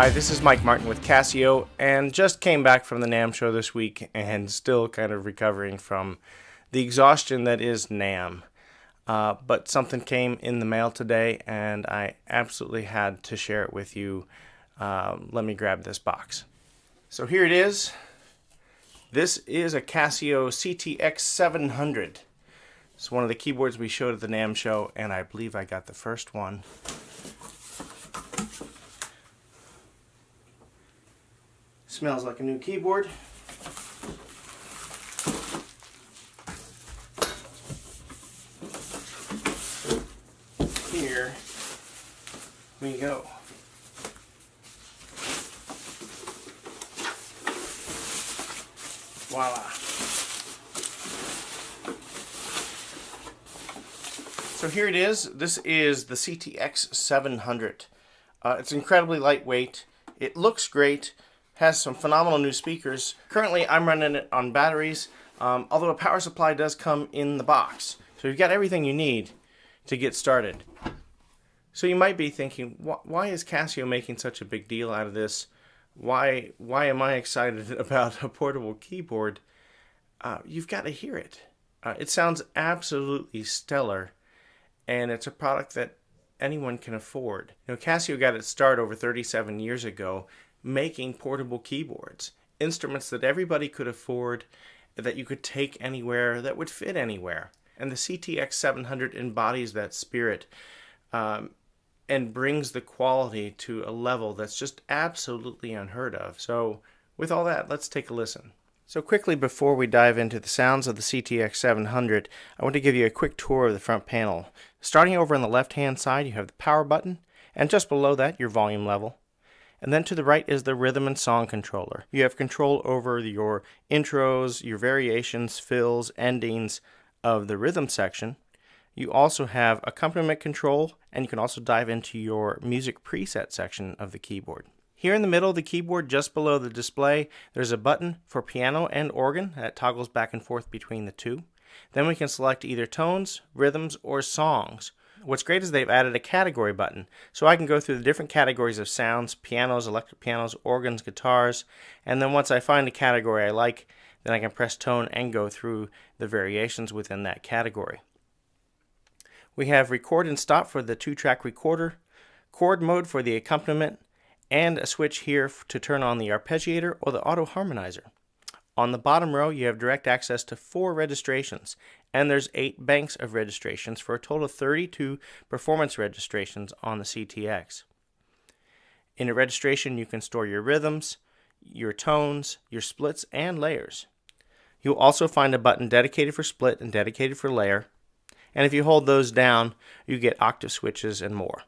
Hi, this is Mike Martin with Casio, and just came back from the NAMM show this week and still kind of recovering from the exhaustion that is NAMM. But something came in the mail today, and I absolutely had to share it with you. Let me grab this box. So here it is. This is a Casio CT-X700. It's one of the keyboards we showed at the NAMM show, and I believe I got the first one. Smells like a new keyboard. Here we go. Voila. So here it is. This is the CT-X700. It's incredibly lightweight. It looks great. Has some phenomenal new speakers. Currently I'm running it on batteries, although a power supply does come in the box. So you've got everything you need to get started. So you might be thinking, why is Casio making such a big deal out of this? Why am I excited about a portable keyboard? You've got to hear it. It sounds absolutely stellar, and it's a product that anyone can afford. You know, Casio got its start over 37 years ago making portable keyboards, instruments that everybody could afford, that you could take anywhere, that would fit anywhere. And the CT-X700 embodies that spirit and brings the quality to a level that's just absolutely unheard of. So with all that, let's take a listen. So quickly before we dive into the sounds of the CT-X700, I want to give you a quick tour of the front panel. Starting over on the left-hand side, you have the power button, and just below that, your volume level. And then to the right is the rhythm and song controller. You have control over your intros, your variations, fills, endings of the rhythm section. You also have accompaniment control, and you can also dive into your music preset section of the keyboard. Here in the middle of the keyboard, just below the display, there's a button for piano and organ that toggles back and forth between the two. Then we can select either tones, rhythms, or songs. What's great is they've added a category button, so I can go through the different categories of sounds, pianos, electric pianos, organs, guitars, and then once I find a category I like, then I can press tone and go through the variations within that category. We have record and stop for the 2-track recorder, chord mode for the accompaniment, and a switch here to turn on the arpeggiator or the auto harmonizer. On the bottom row, you have direct access to 4 registrations, and there's 8 banks of registrations for a total of 32 performance registrations on the CTX. In a registration, you can store your rhythms, your tones, your splits, and layers. You'll also find a button dedicated for split and dedicated for layer, and if you hold those down, you get octave switches and more.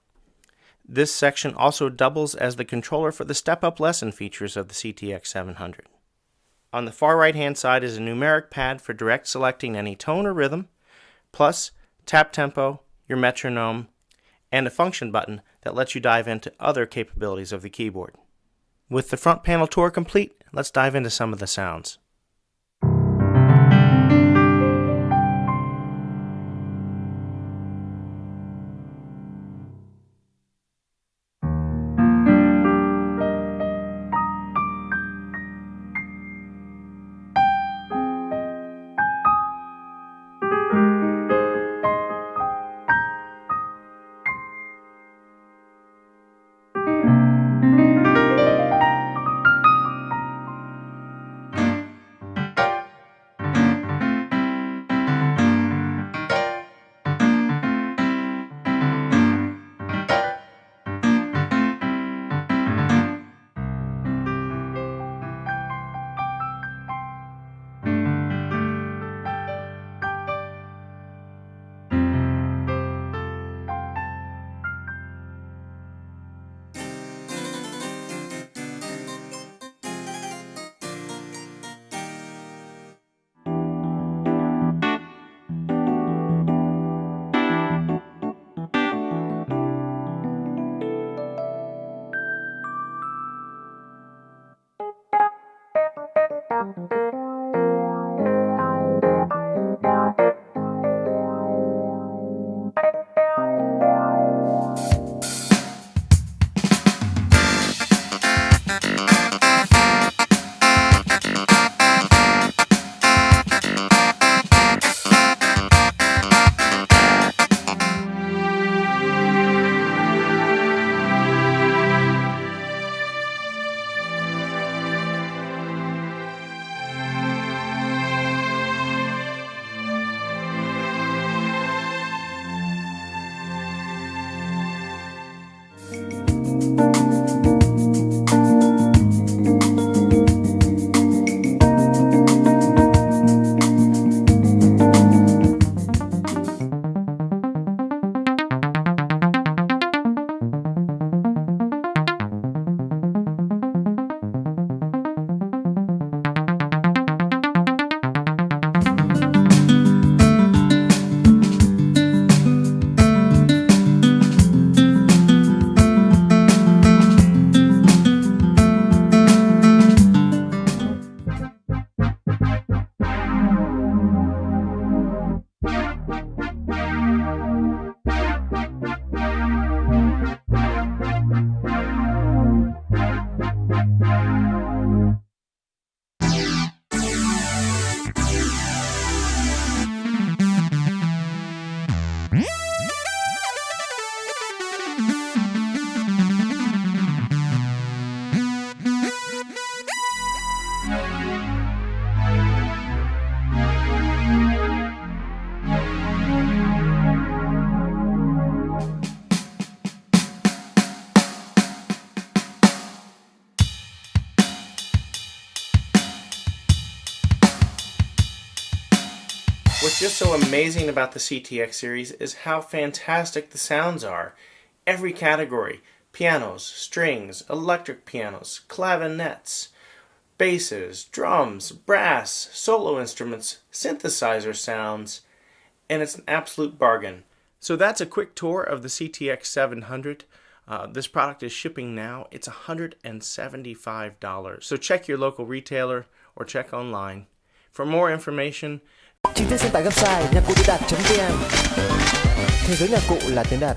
This section also doubles as the controller for the step-up lesson features of the CT-X700. On the far right-hand side is a numeric pad for direct selecting any tone or rhythm, plus tap tempo, your metronome, and a function button that lets you dive into other capabilities of the keyboard. With the front panel tour complete, let's dive into some of the sounds. What's just so amazing about the CT-X series is how fantastic the sounds are. Every category: pianos, strings, electric pianos, clavinets, basses, drums, brass, solo instruments, synthesizer sounds, and it's an absolute bargain. So that's a quick tour of the CT-X700. This product is shipping now. It's $175. So check your local retailer or check online. For more information, Chi tiết xem tại website nhaccụ.vn. Thế giới nhạc cụ là Tiến Đạt.